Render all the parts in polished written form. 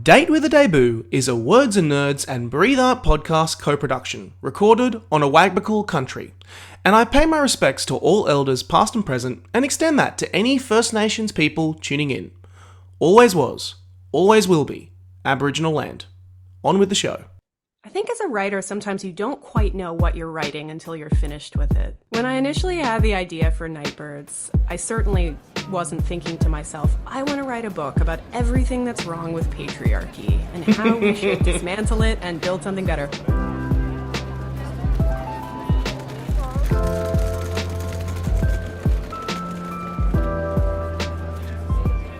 Date with a Debut is a Words and Nerds and Breathe Art podcast co-production, recorded on a Wagbical country. And I pay my respects to all elders past and present, and extend that to any First Nations people tuning in. Always was, always will be, Aboriginal land. On with the show. I think as a writer, sometimes you don't quite know what you're writing until you're finished with it. When I initially had the idea for Nightbirds, I certainly wasn't thinking to myself, I want to write a book about everything that's wrong with patriarchy and how we should dismantle it and build something better.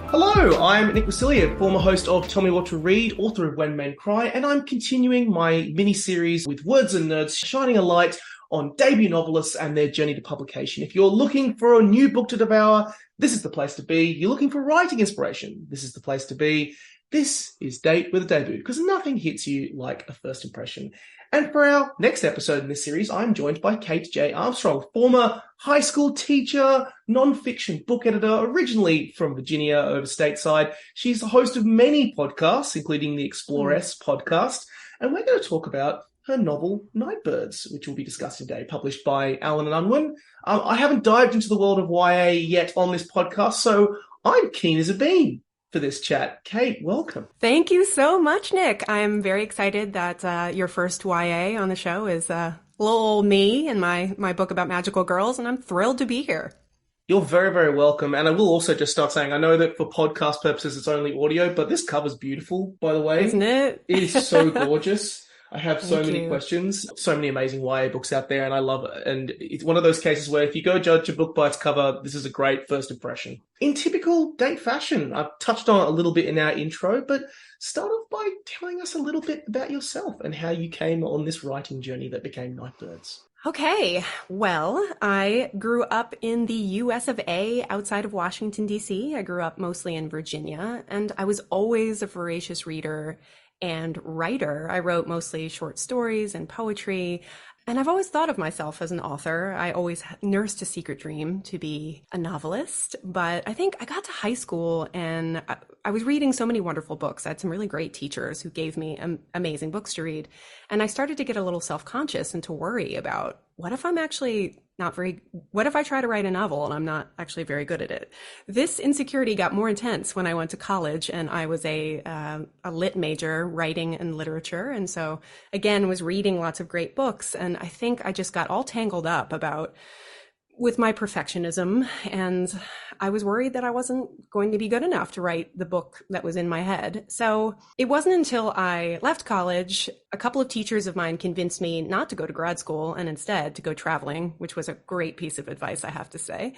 Hello, I'm Nick Wasiliev, former host of Tell Me What to Read, author of When Men Cry, and I'm continuing my mini-series with Words and Nerds, shining a light on debut novelists and their journey to publication. If you're looking for a new book to devour, this is the place to be. You're looking for writing inspiration, this is the place to be. This is Date with a Debut, because nothing hits you like a first impression. And for our next episode in this series, I'm joined by Kate J. Armstrong, former high school teacher, non-fiction book editor, originally from Virginia over stateside. She's the host of many podcasts, including the Explore S podcast. And we're going to talk about her novel, Nightbirds, which we'll be discussing today, published by Allen and Unwin. I haven't dived into the world of YA yet on this podcast, so I'm keen as a bean for this chat. Kate, welcome. Thank you so much, Nick. I'm very excited that your first YA on the show is little old me and my book about magical girls, and I'm thrilled to be here. You're very, very welcome. And I will also just start saying, I know that for podcast purposes, it's only audio, but this cover's beautiful, by the way. Isn't it? It is so gorgeous. I have so Thank many you. questions, so many amazing YA books out there, and I love it. And it's one of those cases where if you go judge a book by its cover, this is a great first impression. In typical date fashion, I've touched on it a little bit in our intro, but start off by telling us a little bit about yourself and how you came on this writing journey that became Nightbirds. Okay, well, I grew up in the US of A outside of Washington, D.C. I grew up mostly in Virginia, and I was always a voracious reader and writer. I wrote mostly short stories and poetry, and I've always thought of myself as an author. I always nursed a secret dream to be a novelist, but I think I got to high school and I was reading so many wonderful books. I had some really great teachers who gave me amazing books to read, and I started to get a little self-conscious and to worry about what if I try to write a novel and I'm not actually very good at it? This insecurity got more intense when I went to college, and I was a lit major, writing and literature. And so again, was reading lots of great books. And I think I just got all tangled up with my perfectionism, and I was worried that I wasn't going to be good enough to write the book that was in my head. So it wasn't until I left college, a couple of teachers of mine convinced me not to go to grad school and instead to go traveling, which was a great piece of advice, I have to say.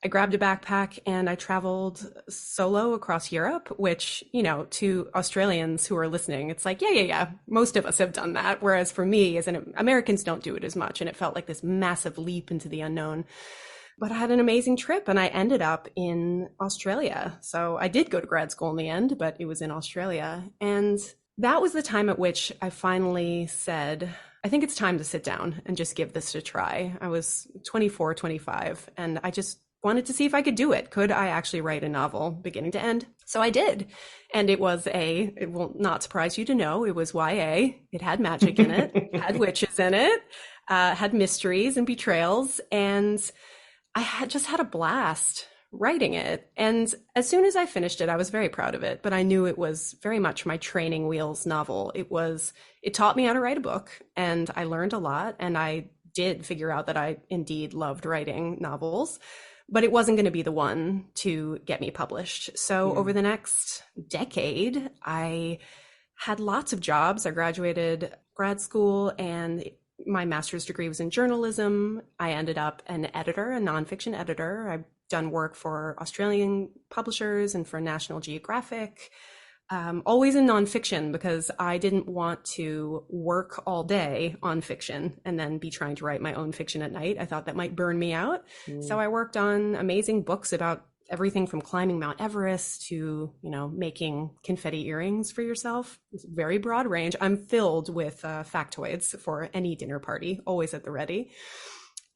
I grabbed a backpack and I traveled solo across Europe, which, to Australians who are listening, it's like, yeah, most of us have done that. Whereas for me, Americans don't do it as much. And it felt like this massive leap into the unknown. But I had an amazing trip and I ended up in Australia. So I did go to grad school in the end, but it was in Australia. And that was the time at which I finally said, I think it's time to sit down and just give this a try. I was 24, 25, and I just wanted to see if I could do it. Could I actually write a novel beginning to end? So I did. And it will not surprise you to know, it was YA. It had magic in it, had witches in it, had mysteries and betrayals. And I had a blast writing it. And as soon as I finished it, I was very proud of it, but I knew it was very much my training wheels novel. It taught me how to write a book, and I learned a lot. And I did figure out that I indeed loved writing novels, but it wasn't going to be the one to get me published. So over the next decade, I had lots of jobs. I graduated grad school and my master's degree was in journalism. I ended up an editor, a nonfiction editor. I've done work for Australian publishers and for National Geographic, always in nonfiction, because I didn't want to work all day on fiction and then be trying to write my own fiction at night. I thought that might burn me out. So I worked on amazing books about everything from climbing Mount Everest to, making confetti earrings for yourself. It's a very broad range. I'm filled with factoids for any dinner party, always at the ready.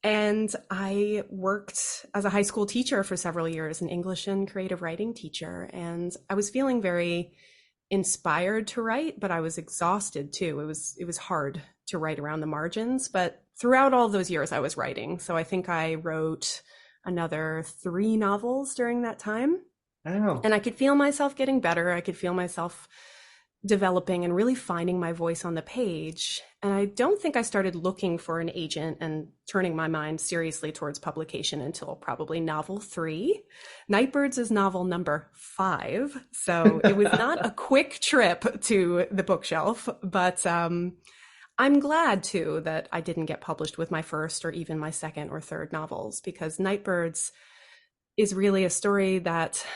And I worked as a high school teacher for several years, an English and creative writing teacher. And I was feeling very inspired to write, but I was exhausted too. It was hard to write around the margins, but throughout all those years I was writing. So I think I wrote another 3 novels during that time. Wow. And I could feel myself getting better. I could feel myself developing and really finding my voice on the page. And I don't think I started looking for an agent and turning my mind seriously towards publication until probably novel 3. Nightbirds is novel number 5. So it was not a quick trip to the bookshelf, but I'm glad too that I didn't get published with my first or even my second or third novels, because Nightbirds is really a story that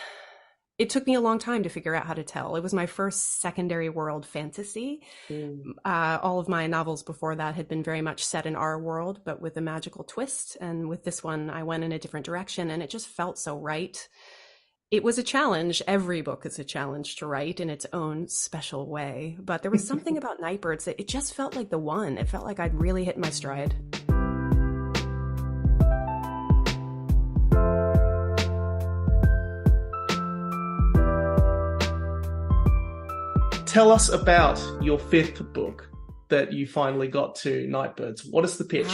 it took me a long time to figure out how to tell. It was my first secondary world fantasy. Mm. All of my novels before that had been very much set in our world, but with a magical twist. And with this one, I went in a different direction, and it just felt so right. It was a challenge. Every book is a challenge to write in its own special way. But there was something about Nightbirds that it just felt like the one. It felt like I'd really hit my stride. Tell us about your 5th book that you finally got to, Nightbirds. What is the pitch?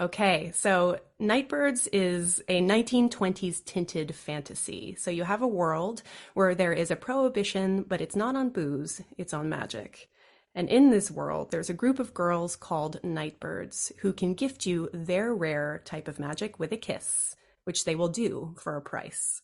Okay. So Nightbirds is a 1920s tinted fantasy. So you have a world where there is a prohibition, but it's not on booze, it's on magic. And in this world, there's a group of girls called Nightbirds who can gift you their rare type of magic with a kiss, which they will do for a price.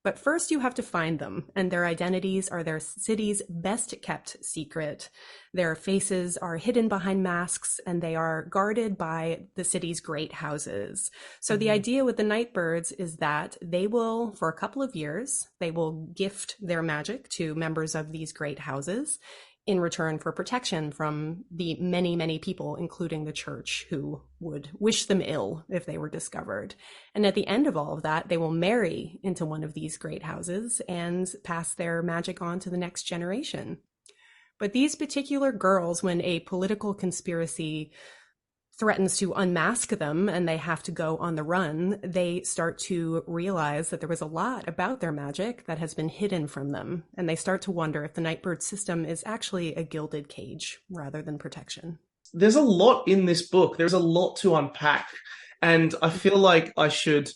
But first you have to find them, and their identities are their city's best kept secret. Their faces are hidden behind masks, and they are guarded by the city's great houses. So the idea with the Nightbirds is that they will, for a couple of years, they will gift their magic to members of these great houses in return for protection from the many, many people, including the church, who would wish them ill if they were discovered. And at the end of all of that, they will marry into one of these great houses and pass their magic on to the next generation. But these particular girls, when a political conspiracy threatens to unmask them and they have to go on the run, they start to realize that there was a lot about their magic that has been hidden from them. And they start to wonder if the Nightbird system is actually a gilded cage rather than protection. There's a lot in this book. There's a lot to unpack. And I feel like I just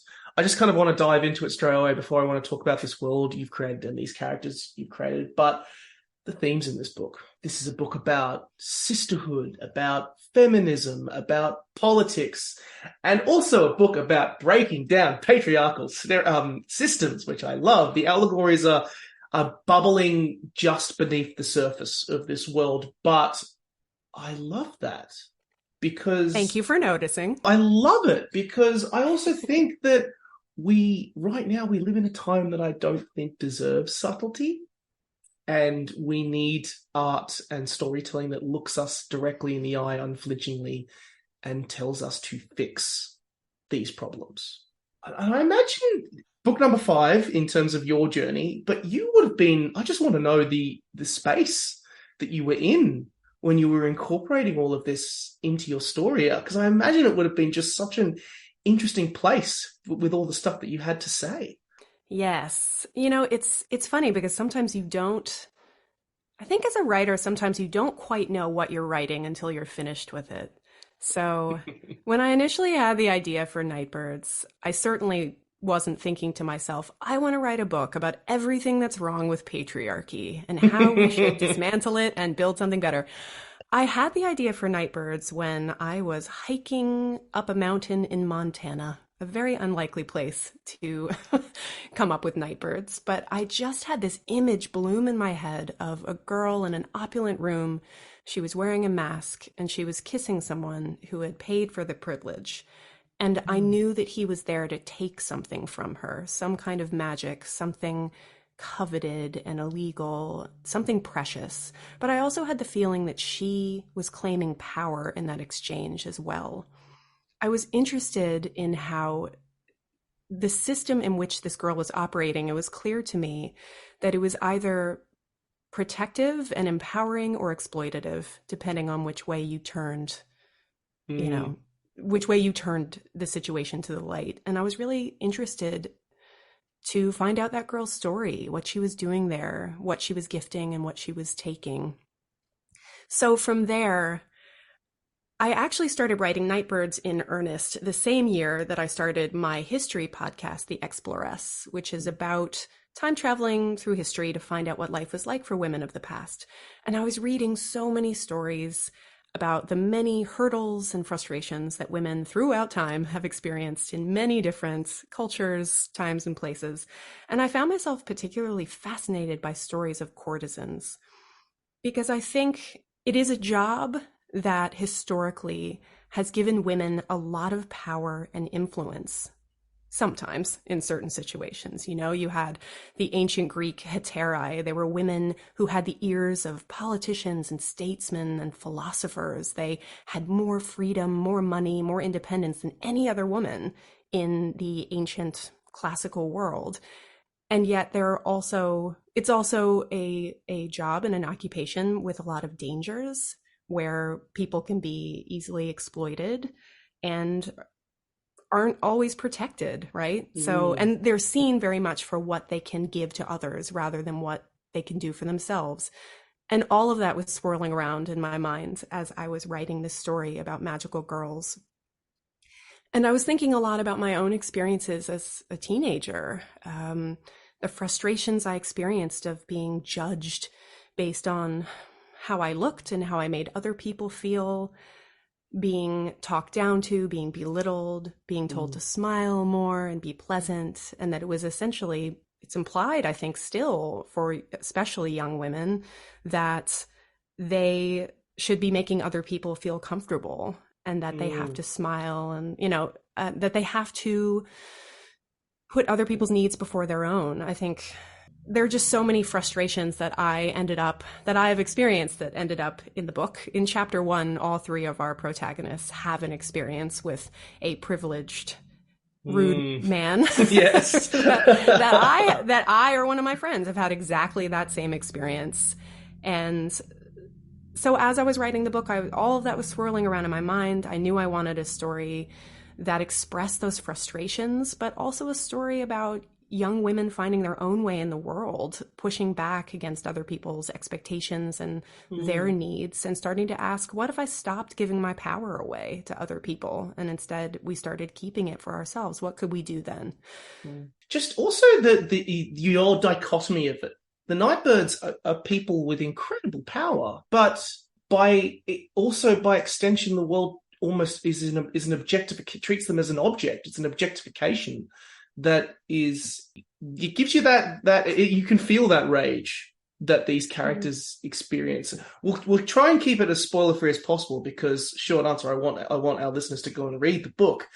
kind of want to dive into it straight away before I want to talk about this world you've created and these characters you've created. But the themes in this book. This is a book about sisterhood, about feminism, about politics, and also a book about breaking down patriarchal systems, which I love. The allegories are bubbling just beneath the surface of this world, but I love that because... Thank you for noticing. I love it because I also think that right now we live in a time that I don't think deserves subtlety. And we need art and storytelling that looks us directly in the eye unflinchingly and tells us to fix these problems. And I imagine book number 5 in terms of your journey, but you would have been, I just want to know the space that you were in when you were incorporating all of this into your story, because I imagine it would have been just such an interesting place with all the stuff that you had to say. Yes. It's funny because sometimes you don't, I think as a writer, sometimes you don't quite know what you're writing until you're finished with it. So when I initially had the idea for Nightbirds, I certainly wasn't thinking to myself, I want to write a book about everything that's wrong with patriarchy and how we should dismantle it and build something better. I had the idea for Nightbirds when I was hiking up a mountain in Montana. A very unlikely place to come up with Nightbirds, but I just had this image bloom in my head of a girl in an opulent room. She was wearing a mask and she was kissing someone who had paid for the privilege. And I knew that he was there to take something from her, some kind of magic, something coveted and illegal, something precious. But I also had the feeling that she was claiming power in that exchange as well. I was interested in how the system in which this girl was operating, it was clear to me that it was either protective and empowering or exploitative, depending on which way you turned, which way you turned the situation to the light. And I was really interested to find out that girl's story, what she was doing there, what she was gifting, and what she was taking. So from there, I actually started writing Nightbirds in earnest the same year that I started my history podcast, The Exploress, which is about time traveling through history to find out what life was like for women of the past. And I was reading so many stories about the many hurdles and frustrations that women throughout time have experienced in many different cultures, times, and places. And I found myself particularly fascinated by stories of courtesans, because I think it is a job that historically has given women a lot of power and influence. Sometimes in certain situations, you had the ancient Greek hetairai. They were women who had the ears of politicians and statesmen and philosophers. They had more freedom, more money, more independence than any other woman in the ancient classical world. And yet it's also a job and an occupation with a lot of dangers, where people can be easily exploited and aren't always protected, right? So, and they're seen very much for what they can give to others rather than what they can do for themselves. And all of that was swirling around in my mind as I was writing this story about magical girls. And I was thinking a lot about my own experiences as a teenager, the frustrations I experienced of being judged based on how I looked and how I made other people feel, being talked down to, being belittled, being told to smile more and be pleasant, and that it was essentially, it's implied, I think, still for especially young women, that they should be making other people feel comfortable and that they have to smile and, that they have to put other people's needs before their own. I think there are just so many frustrations that I have experienced that ended up in the book. In chapter 1, all 3 of our protagonists have an experience with a privileged, rude man. Yes. that I or one of my friends have had exactly that same experience. And so as I was writing the book, all of that was swirling around in my mind. I knew I wanted a story that expressed those frustrations, but also a story about young women finding their own way in the world, pushing back against other people's expectations and their needs, and starting to ask, what if I stopped giving my power away to other people and instead we started keeping it for ourselves? What could we do then? Just also your dichotomy of it. The Nightbirds are people with incredible power, but by extension, the world almost is an objectification, treats them as an object. It's an objectification that it gives you you can feel that rage that these characters experience. We'll try and keep it as spoiler-free as possible, because short answer, I want our listeners to go and read the book.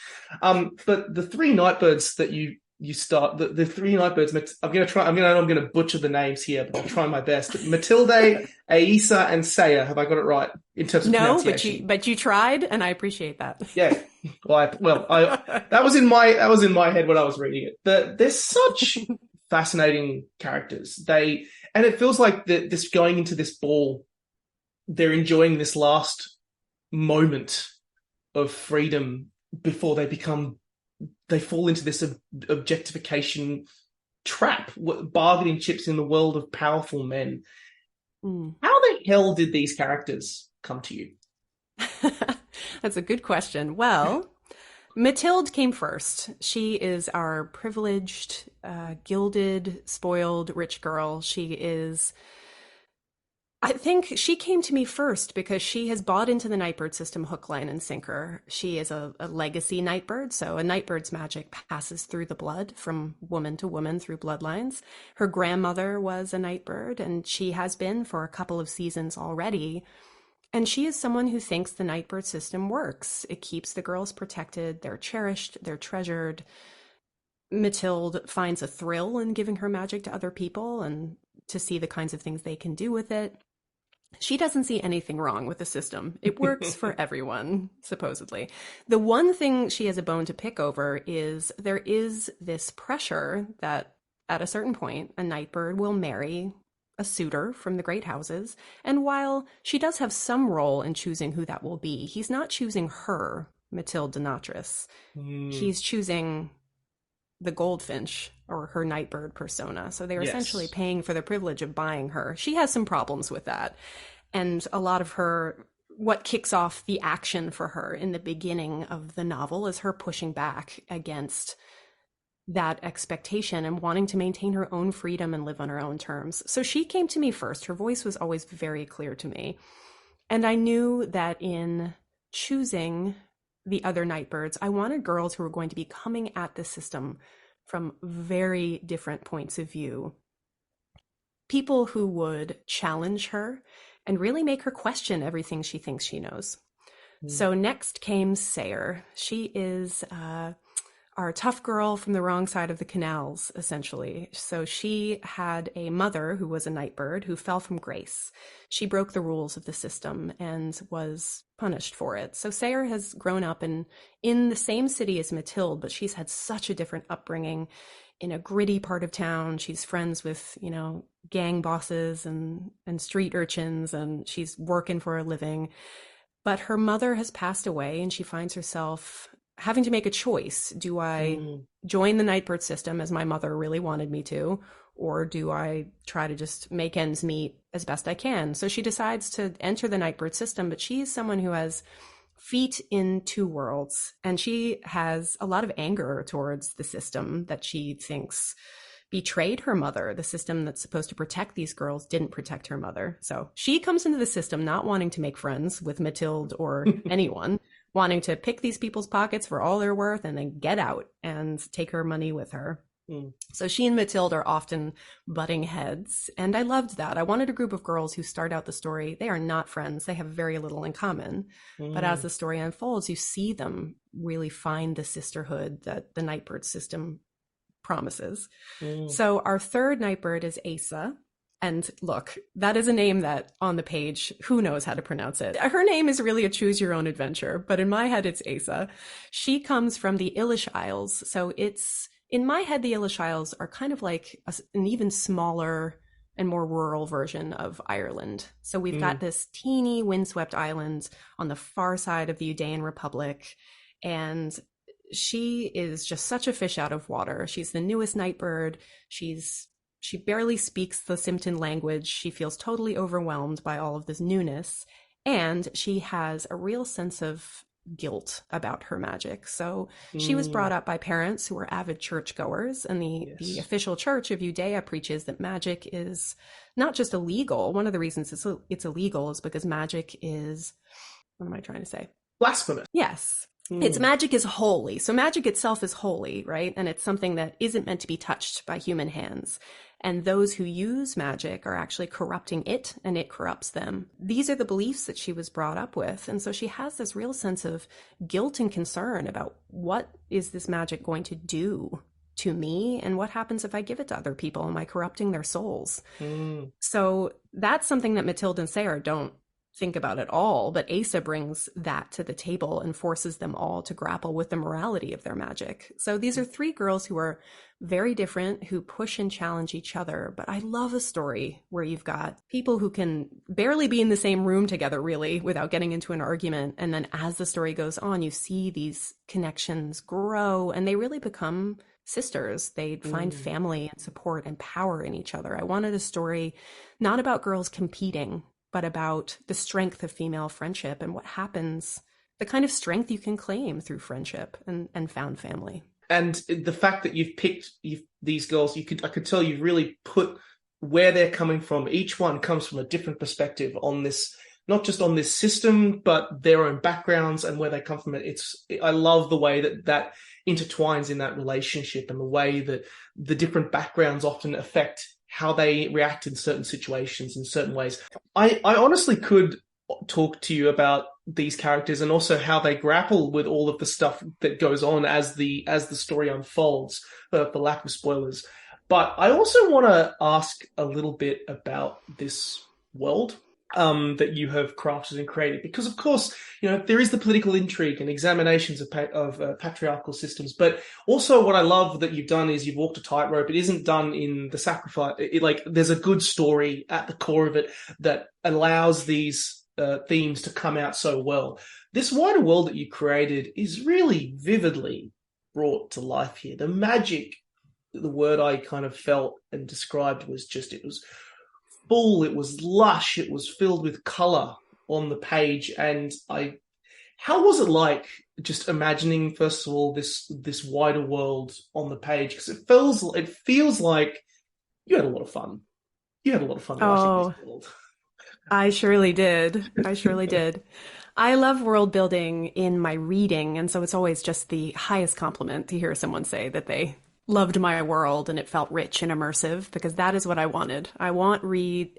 But the 3 Nightbirds that you start, the 3 Nightbirds, I'm going to butcher the names here, but I'll try my best. Matilde, Aisa, and Saya. Have I got it right in terms of pronunciation? But you tried, and I appreciate that. Yeah. That was in my head when I was reading it. They're such fascinating characters. And it feels like this going into this ball, they're enjoying this last moment of freedom before they fall into this objectification trap, bargaining chips in the world of powerful men. How the hell did these characters come to you? That's a good question. Well, Mathilde came first. She is our privileged, gilded, spoiled, rich girl. I think she came to me first because she has bought into the Nightbird system hook, line, and sinker. She is a legacy Nightbird, so a Nightbird's magic passes through the blood from woman to woman through bloodlines. Her grandmother was a Nightbird, and she has been for a couple of seasons already. And she is someone who thinks the Nightbird system works. It keeps the girls protected, they're cherished, they're treasured. Mathilde finds a thrill in giving her magic to other people and to see the kinds of things they can do with it. She doesn't see anything wrong with the system. It works for everyone, supposedly. The one thing she has a bone to pick over is there is this pressure that at a certain point, a Nightbird will marry a suitor from the great houses. And while she does have some role in choosing who that will be, he's not choosing her, Mathilde de Natris. He's choosing the goldfinch or her nightbird persona. So they're essentially Yes. paying for the privilege of buying her. She has some problems with that. And a lot of her, what kicks off the action for her in the beginning of the novel is her pushing back against that expectation and wanting to maintain her own freedom and live on her own terms. So she came to me first. Her voice was always very clear to me. And I knew that in choosing the other Nightbirds, I wanted girls who were going to be coming at the system from very different points of view. People who would challenge her and really make her question everything she thinks she knows. So next came Sayer. She is our tough girl from the wrong side of the canals, essentially. So she had a mother who was a nightbird who fell from grace. She broke the rules of the system and was punished for it. So Sayer has grown up in the same city as Mathilde, but she's had such a different upbringing in a gritty part of town. She's friends with, gang bosses and street urchins, and she's working for a living. But her mother has passed away, and she finds herself having to make a choice. Do I join the Nightbird system as my mother really wanted me to, or do I try to just make ends meet as best I can? So she decides to enter the Nightbird system, but she is someone who has feet in two worlds, and she has a lot of anger towards the system that she thinks betrayed her mother. The system that's supposed to protect these girls didn't protect her mother. So she comes into the system not wanting to make friends with Mathilde or anyone, wanting to pick these people's pockets for all they're worth and then get out and take her money with her. So she and Mathilde are often butting heads, and I loved that. I wanted a group of girls who start out the story. They are not friends. They have very little in common. But as the story unfolds, you see them really find the sisterhood that the Nightbird system promises. So our third Nightbird is Asa. And look, that is a name that on the page, who knows how to pronounce it? Her name is really a choose your own adventure, but in my head, it's Asa. She comes from the Ilish Isles. So in my head, the Ilish Isles are kind of like an even smaller and more rural version of Ireland. So we've got this teeny windswept island on the far side of the Udayan Republic. And she is just such a fish out of water. She's the newest Nightbird. She barely speaks the Simpton language. She feels totally overwhelmed by all of this newness. And she has a real sense of guilt about her magic. So she was brought up by parents who were avid churchgoers, and the official church of Judea preaches that magic is not just illegal. One of the reasons it's illegal is because magic is, what am I trying to say? Blasphemous. Yes. Its magic is holy. So magic itself is holy, right? And it's something that isn't meant to be touched by human hands. And those who use magic are actually corrupting it, and it corrupts them. These are the beliefs that she was brought up with. And so she has this real sense of guilt and concern about what is this magic going to do to me, and what happens if I give it to other people? Am I corrupting their souls? So that's something that Mathilde and Sarah don't think about at all, but Asa brings that to the table and forces them all to grapple with the morality of their magic. So these are three girls who are very different, who push and challenge each other. But I love a story where you've got people who can barely be in the same room together, really, without getting into an argument. And then as the story goes on, you see these connections grow, and they really become sisters. They find family and support and power in each other. I wanted a story not about girls competing, but about the strength of female friendship and what happens, the kind of strength you can claim through friendship and found family. And the fact that you've picked these girls, I could tell you've really put where they're coming from. Each one comes from a different perspective on this, not just on this system, but their own backgrounds and where they come from. I love the way that intertwines in that relationship, and the way that the different backgrounds often affect how they react in certain situations in certain ways. I honestly could talk to you about these characters and also how they grapple with all of the stuff that goes on as the story unfolds, for lack of spoilers. But I also want to ask a little bit about this world that you have crafted and created, because of course, there is the political intrigue and examinations of patriarchal systems, but also what I love that you've done is you've walked a tightrope. It isn't done in the sacrifice. There's a good story at the core of it that allows these themes to come out so well. This wider world that you created is really vividly brought to life here. The magic, the word I kind of felt and described was just, it was full, it was lush, it was filled with color on the page. And how was it like just imagining, first of all, this wider world on the page? Because it feels like you had a lot of fun. You had a lot of fun writing this Oh, world. I surely did. I surely did. I love world building in my reading, and so it's always just the highest compliment to hear someone say that they loved my world and it felt rich and immersive, because that is what I wanted. I want readers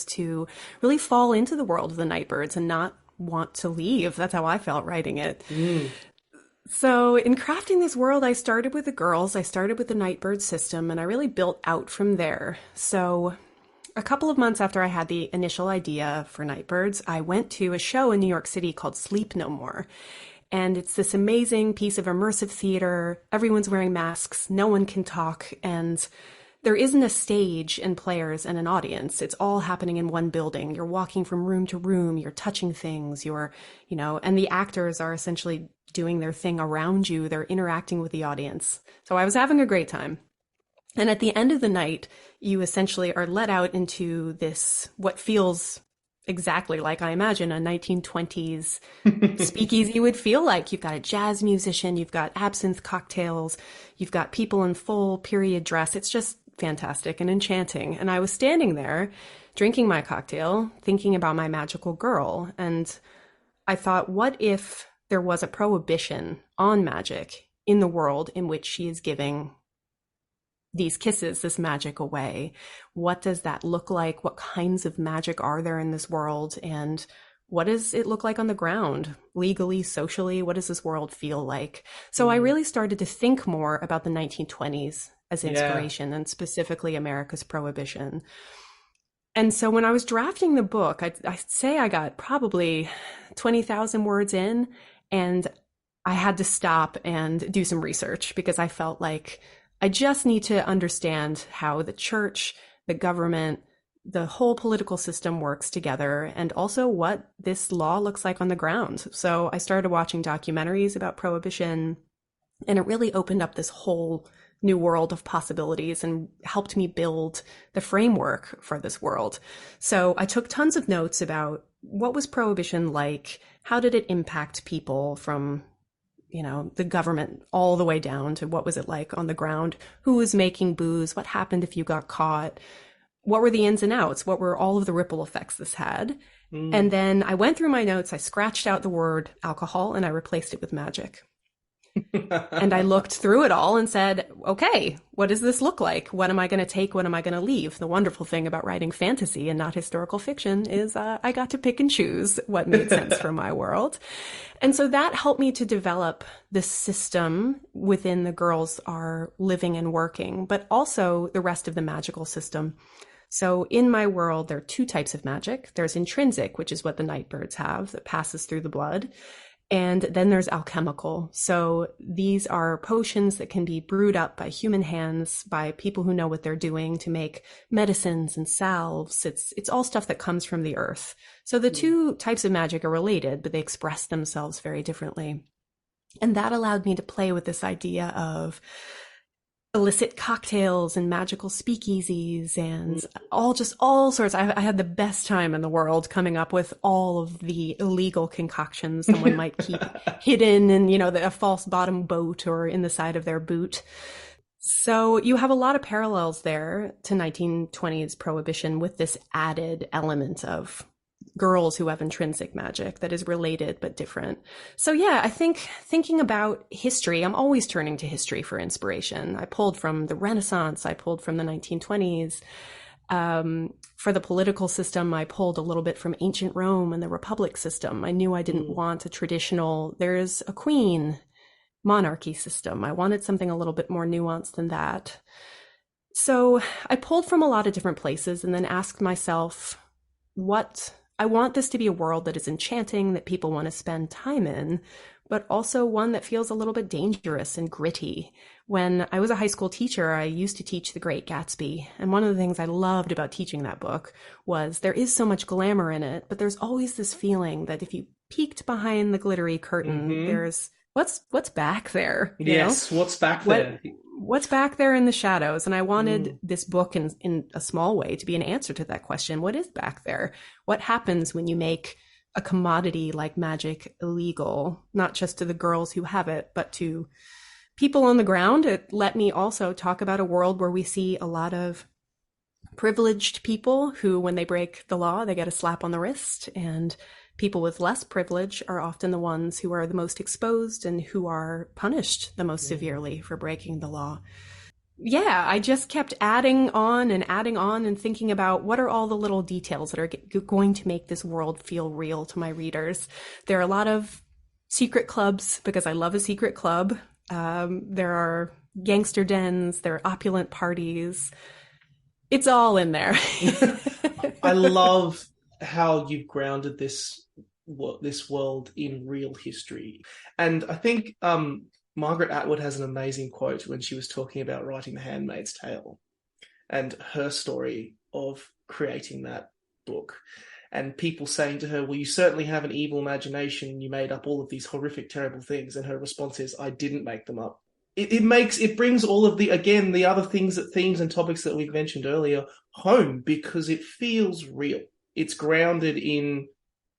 to really fall into the world of the Nightbirds and not want to leave. That's how I felt writing it. Mm. So in crafting this world, I started with the girls, I started with the Nightbird system, and I really built out from there. So a couple of months after I had the initial idea for Nightbirds, I went to a show in New York City called Sleep No More. And it's this amazing piece of immersive theater. Everyone's wearing masks, no one can talk, and there isn't a stage and players and an audience. It's all happening in one building. You're walking from room to room, you're touching things, and the actors are essentially doing their thing around you. They're interacting with the audience. So I was having a great time. And at the end of the night, you essentially are let out into this, what feels exactly like, I imagine, a 1920s speakeasy would feel like. You've got a jazz musician, you've got absinthe cocktails, you've got people in full period dress. It's just fantastic and enchanting. And I was standing there drinking my cocktail, thinking about my magical girl. And I thought, what if there was a prohibition on magic in the world in which she is giving these kisses, this magic away? What does that look like? What kinds of magic are there in this world? And what does it look like on the ground, legally, socially? What does this world feel like? So I really started to think more about the 1920s as inspiration, and specifically America's Prohibition. And so when I was drafting the book, I'd say I got probably 20,000 words in, and I had to stop and do some research, because I felt like I just need to understand how the church, the government, the whole political system works together, and also what this law looks like on the ground. So I started watching documentaries about prohibition, and it really opened up this whole new world of possibilities and helped me build the framework for this world. So I took tons of notes about what was prohibition like, how did it impact people from the government all the way down to what was it like on the ground, who was making booze, what happened if you got caught, what were the ins and outs, what were all of the ripple effects this had. And then I went through my notes, I scratched out the word alcohol and I replaced it with magic. And I looked through it all and said, okay, what does this look like? What am I going to take? What am I going to leave? The wonderful thing about writing fantasy and not historical fiction is I got to pick and choose what made sense for my world. And so that helped me to develop the system within the girls are living and working, but also the rest of the magical system. So in my world, there are two types of magic. There's intrinsic, which is what the Nightbirds have, that passes through the blood. And then there's alchemical. So these are potions that can be brewed up by human hands, by people who know what they're doing to make medicines and salves. It's all stuff that comes from the earth. So the two types of magic are related, but they express themselves very differently. And that allowed me to play with this idea of illicit cocktails and magical speakeasies and all sorts. I had the best time in the world coming up with all of the illegal concoctions someone might keep hidden in, a false bottom boat or in the side of their boot. So you have a lot of parallels there to 1920s prohibition with this added element of girls who have intrinsic magic that is related but different. So yeah, I think thinking about history, I'm always turning to history for inspiration. I pulled from the Renaissance, I pulled from the 1920s. For the political system, I pulled a little bit from ancient Rome and the Republic system. I knew I didn't want a traditional, there's a queen monarchy system. I wanted something a little bit more nuanced than that. So I pulled from a lot of different places and then asked myself, I want this to be a world that is enchanting, that people want to spend time in, but also one that feels a little bit dangerous and gritty. When I was a high school teacher, I used to teach The Great Gatsby. And one of the things I loved about teaching that book was there is so much glamour in it, but there's always this feeling that if you peeked behind the glittery curtain, there's what's back there, Yes, what's back there? What's back there in the shadows? And I wanted this book in a small way to be an answer to that question. What is back there? What happens when you make a commodity like magic illegal, not just to the girls who have it, but to people on the ground? It let me also talk about a world where we see a lot of privileged people who, when they break the law, they get a slap on the wrist, and people with less privilege are often the ones who are the most exposed and who are punished the most severely for breaking the law. Yeah, I just kept adding on and thinking about what are all the little details that are going to make this world feel real to my readers. There are a lot of secret clubs because I love a secret club. There are gangster dens, there are opulent parties. It's all in there. I love how you've grounded this world in real history. And I think Margaret Atwood has an amazing quote when she was talking about writing The Handmaid's Tale and her story of creating that book. And people saying to her, well, you certainly have an evil imagination. You made up all of these horrific, terrible things. And her response is, I didn't make them up. It brings all of the other themes and topics that we've mentioned earlier home because it feels real. It's grounded in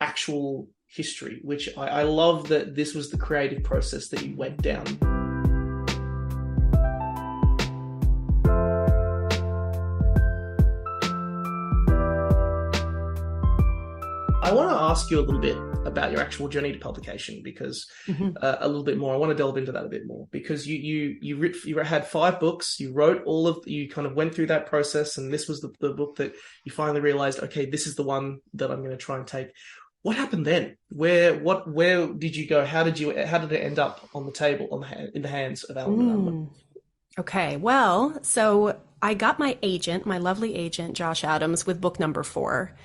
actual history, which I love that this was the creative process that you went down. I want to ask you a little bit about your actual journey to publication because a little bit more. I want to delve into that a bit more because you had 5 books. You wrote you kind of went through that process, and this was the book that you finally realized, okay, this is the one that I'm going to try and take. What happened then? Where did you go? How did it end up on the table in the hands of Alan and Unwin? Okay, well, so I got my lovely agent, Josh Adams, with book number 4,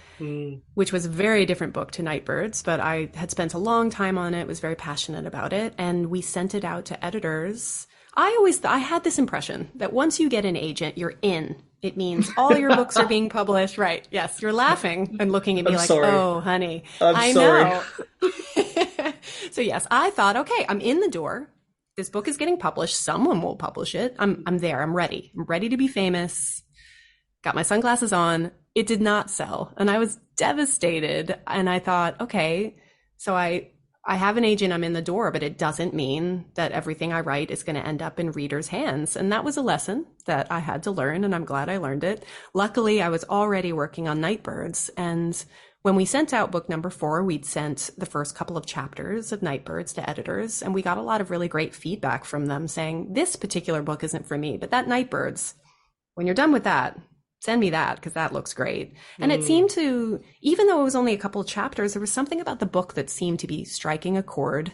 which was a very different book to Nightbirds, but I had spent a long time on it, was very passionate about it, and we sent it out to editors. I had this impression that once you get an agent, you're in. It means all your books are being published. Right. Yes. You're laughing and looking at me sorry. Oh, honey. I sorry. Know. So yes, I thought, okay, I'm in the door. This book is getting published. Someone will publish it. I'm there. I'm ready. I'm ready to be famous. Got my sunglasses on. It did not sell. And I was devastated. And I thought, okay, so I have an agent, I'm in the door, but it doesn't mean that everything I write is going to end up in readers' hands. And that was a lesson that I had to learn, and I'm glad I learned it. Luckily, I was already working on Nightbirds. And when we sent out book number 4, we'd sent the first couple of chapters of Nightbirds to editors, and we got a lot of really great feedback from them saying, this particular book isn't for me, but that Nightbirds, when you're done with that, send me that because that looks great. And it seemed to, even though it was only a couple of chapters, there was something about the book that seemed to be striking a chord.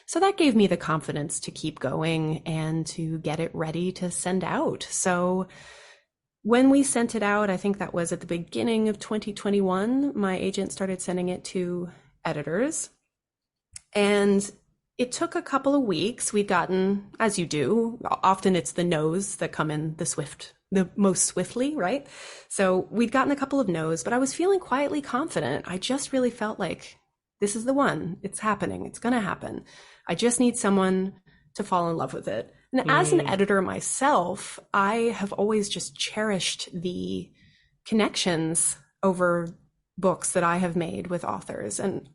So that gave me the confidence to keep going and to get it ready to send out. So when we sent it out, I think that was at the beginning of 2021, my agent started sending it to editors. And it took a couple of weeks. We'd gotten, as you do, often it's the no's that come in the most swiftly, right? So we'd gotten a couple of no's, but I was feeling quietly confident. I just really felt like this is the one. It's happening. It's going to happen. I just need someone to fall in love with it. And as an editor myself, I have always just cherished the connections over books that I have made with authors. And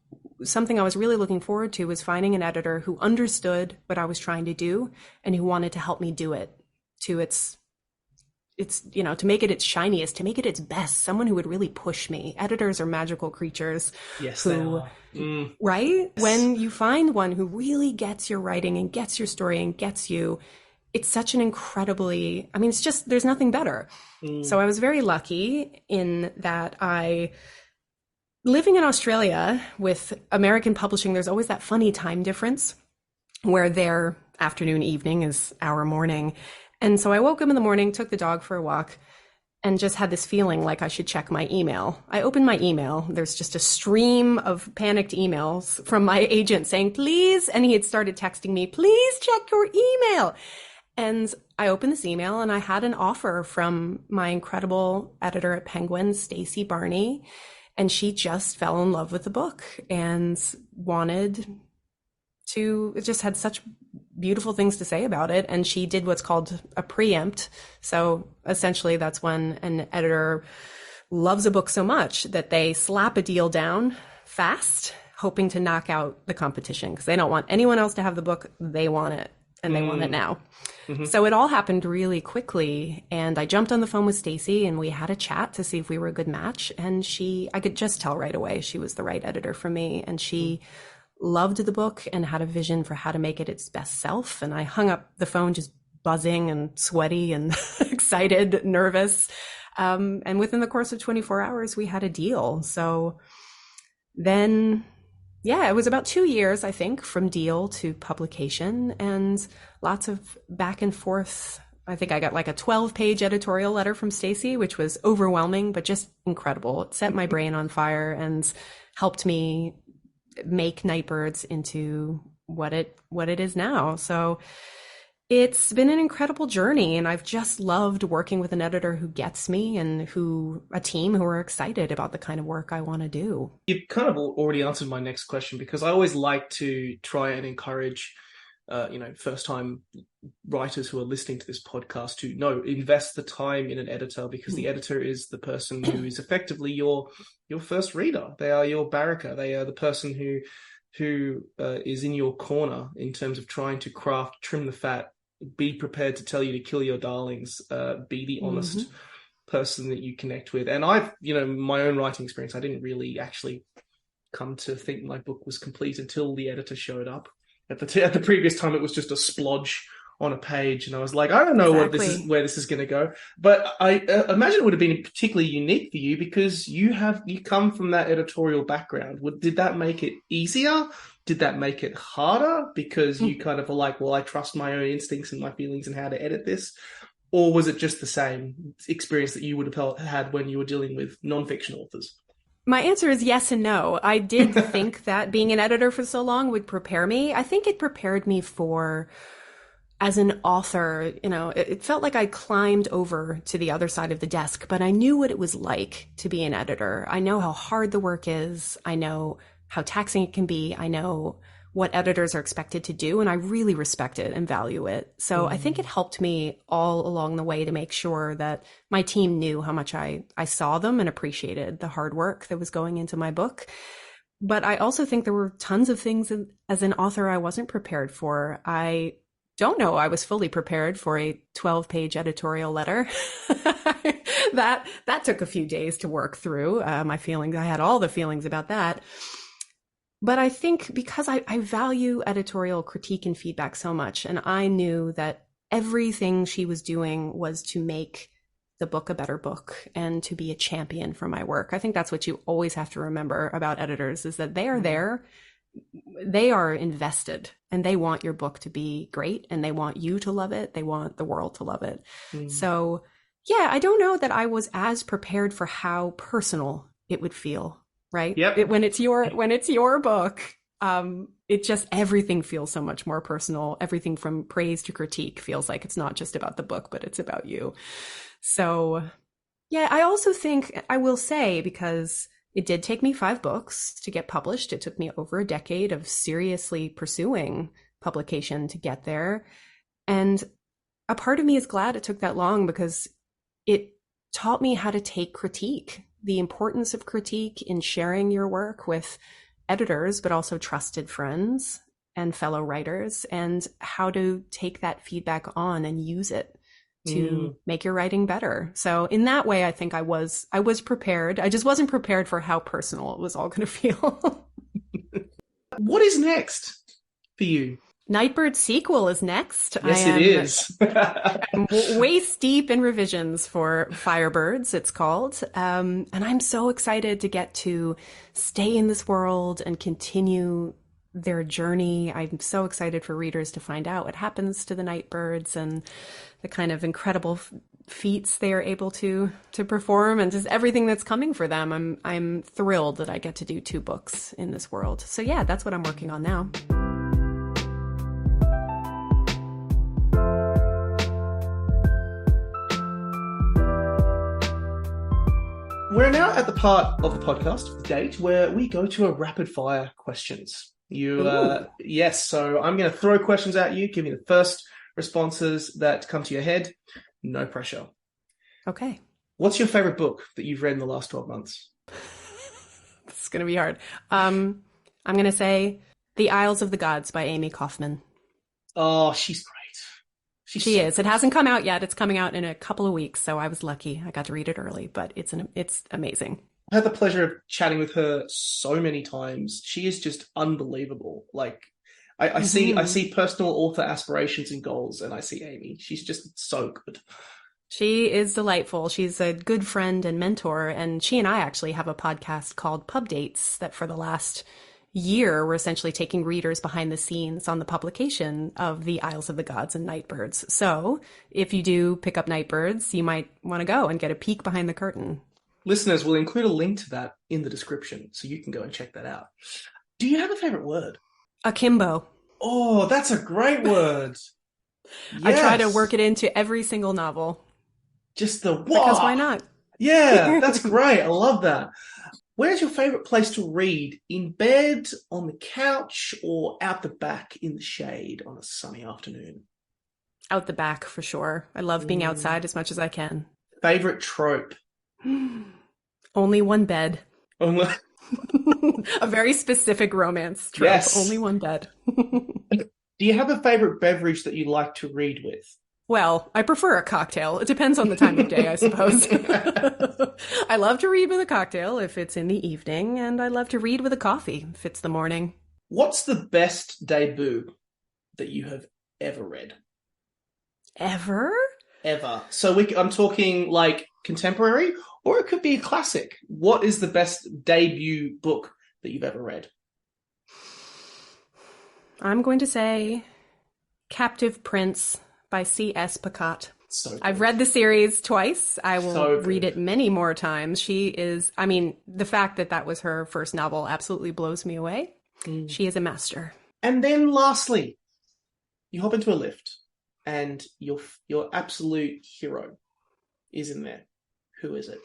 something I was really looking forward to was finding an editor who understood what I was trying to do and who wanted to help me do it to its to make it its shiniest, to make it its best, someone who would really push me. Editors are magical creatures. Yes, they are. Right? Yes. When you find one who really gets your writing and gets your story and gets you, it's such an incredibly, it's just, there's nothing better. So I was very lucky in that living in Australia with American publishing, there's always that funny time difference where their afternoon, evening is our morning. And so I woke up in the morning, took the dog for a walk, and just had this feeling like I should check my email. I opened my email. There's just a stream of panicked emails from my agent saying, please, and he had started texting me, please check your email. And I opened this email and I had an offer from my incredible editor at Penguin, Stacey Barney, and she just fell in love with the book and wanted it just had such beautiful things to say about it. And she did what's called a preempt. So essentially that's when an editor loves a book so much that they slap a deal down fast, hoping to knock out the competition because they don't want anyone else to have the book. They want it, and they want it now. Mm-hmm. So it all happened really quickly, and I jumped on the phone with Stacy and we had a chat to see if we were a good match, and I could just tell right away she was the right editor for me, and she loved the book and had a vision for how to make it its best self. And I hung up the phone just buzzing and sweaty and excited, nervous. And within the course of 24 hours, we had a deal. So then, yeah, it was about 2 years, I think, from deal to publication, and lots of back and forth. I think I got like a 12-page editorial letter from Stacy, which was overwhelming, but just incredible. It set my brain on fire and helped me make Nightbirds into what it is now. So it's been an incredible journey, and I've just loved working with an editor who gets me and a team who are excited about the kind of work I want to do. You've kind of already answered my next question, because I always like to try and encourage, first-time writers who are listening to this podcast to invest the time in an editor, because the editor is the person who is effectively your first reader. They are your barracker. They are the person who is in your corner in terms of trying to trim the fat, be prepared to tell you to kill your darlings, be the honest person that you connect with. And I've, my own writing experience, I didn't really actually come to think my book was complete until the editor showed up. At the previous time, it was just a splodge on a page, and I was like, I don't know where this is going to go. But I imagine it would have been particularly unique for you because you come from that editorial background. Did that make it easier? Did that make it harder because you kind of were like, well, I trust my own instincts and my feelings and how to edit this? Or was it just the same experience that you would have had when you were dealing with nonfiction authors? My answer is yes and no. I did think that being an editor for so long would prepare me. I think it prepared me as an author, it felt like I climbed over to the other side of the desk, but I knew what it was like to be an editor. I know how hard the work is. I know how taxing it can be. I know what editors are expected to do, and I really respect it and value it. So I think it helped me all along the way to make sure that my team knew how much I saw them and appreciated the hard work that was going into my book. But I also think there were tons of things as an author I wasn't prepared for. I don't know I was fully prepared for a 12-page editorial letter. That took a few days to work through my feelings. I had all the feelings about that. But I think because I value editorial critique and feedback so much, and I knew that everything she was doing was to make the book a better book and to be a champion for my work. I think that's what you always have to remember about editors, is that they are there. They are invested, and they want your book to be great, and they want you to love it. They want the world to love it. So yeah, I don't know that I was as prepared for how personal it would feel, right? Yep. When it's your book, it just, everything feels so much more personal. Everything from praise to critique feels like it's not just about the book, but it's about you. So yeah, I also think, I will say, because it did take me 5 books to get published. It took me over a decade of seriously pursuing publication to get there. And a part of me is glad it took that long, because it taught me how to take critique, the importance of critique in sharing your work with editors, but also trusted friends and fellow writers, and how to take that feedback on and use it to make your writing better. So in that way, I think I was prepared. I just wasn't prepared for how personal it was all going to feel. What is next for you? Nightbirds sequel is next. Yes, it is. I'm waist deep in revisions for Firebirds, it's called. And I'm so excited to get to stay in this world and continue their journey. I'm so excited for readers to find out what happens to the Nightbirds and the kind of incredible feats they are able to perform, and just everything that's coming for them. I'm thrilled that I get to do 2 books in this world. So yeah, that's what I'm working on now. We're now at the part of the podcast, the date, where we go to a rapid fire questions. You, yes. So I'm going to throw questions at you. Give me the first responses that come to your head. No pressure. Okay. What's your favorite book that you've read in the last 12 months? This is going to be hard. I'm going to say The Isles of the Gods by Amy Kaufman. Oh, she's great. She is. It hasn't come out yet. It's coming out in a couple of weeks, so I was lucky. I got to read it early, but it's amazing. I had the pleasure of chatting with her so many times. She is just unbelievable. Like, I see personal author aspirations and goals, and I see Amy. She's just so good. She is delightful. She's a good friend and mentor, and she and I actually have a podcast called Pub Dates that for the last year, we're essentially taking readers behind the scenes on the publication of The Isles of the Gods and Nightbirds. So if you do pick up Nightbirds, you might want to go and get a peek behind the curtain. Listeners, we'll include a link to that in the description, so you can go and check that out. Do you have a favorite word? Akimbo. Oh, that's a great word. Yes. I try to work it into every single novel. Just the Because why not? Yeah, that's great. I love that. Where's your favorite place to read? In bed, on the couch, or out the back in the shade on a sunny afternoon? Out the back, for sure. I love being outside as much as I can. Favorite trope? Only one bed. Only... A very specific romance trope. Yes. Only one bed. Do you have a favorite beverage that you like to read with? Well, I prefer a cocktail. It depends on the time of day, I suppose. I love to read with a cocktail if it's in the evening, and I love to read with a coffee if it's the morning. What's the best debut that you have ever read? Ever? Ever. So I'm talking like contemporary, or it could be a classic. What is the best debut book that you've ever read? I'm going to say Captive Prince by C.S. Pacat. So good. I've read the series twice. I will read it many more times. The fact that was her first novel absolutely blows me away. She is a master. And then lastly, you hop into a lift and your absolute hero is in there. Who is it?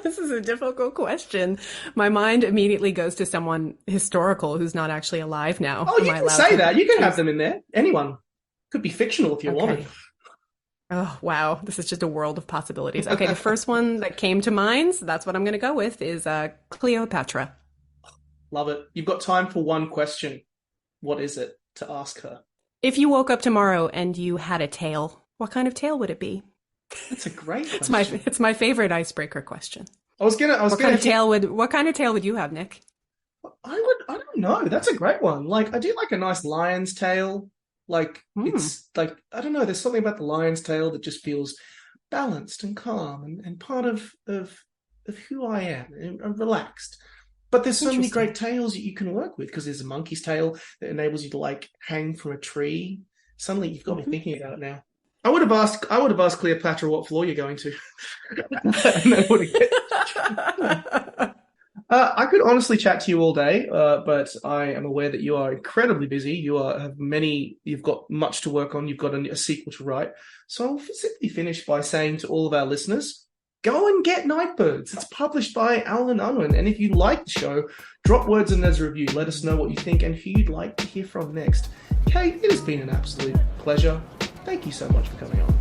This is a difficult question. My mind immediately goes to someone historical who's not actually alive now. Oh, you can say that. You can have them in there. Anyone. Could be fictional if you wanted. Oh, wow. This is just a world of possibilities. Okay, the first one that came to mind, so that's what I'm going to go with, is Cleopatra. Love it. You've got time for one question. What is it to ask her? If you woke up tomorrow and you had a tail, what kind of tail would it be? That's a great question. It's my favorite icebreaker question. What kind of tail would you have, Nick? I don't know. That's a great one. Like, I do like a nice lion's tail. Like, it's like, I don't know, there's something about the lion's tail that just feels balanced and calm and part of who I am and relaxed. But there's so many great tails that you can work with, because there's a monkey's tail that enables you to like hang from a tree. Suddenly you've got me thinking about it now. I would have asked Cleopatra what floor you're going to. I could honestly chat to you all day, but I am aware that you are incredibly busy. You've got much to work on. You've got a sequel to write. So I'll simply finish by saying to all of our listeners, go and get Nightbirds. It's published by Alan Unwin. And if you like the show, drop words in as a review. Let us know what you think and who you'd like to hear from next. Kate, it has been an absolute pleasure. Thank you so much for coming on.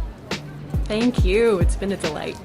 Thank you. It's been a delight.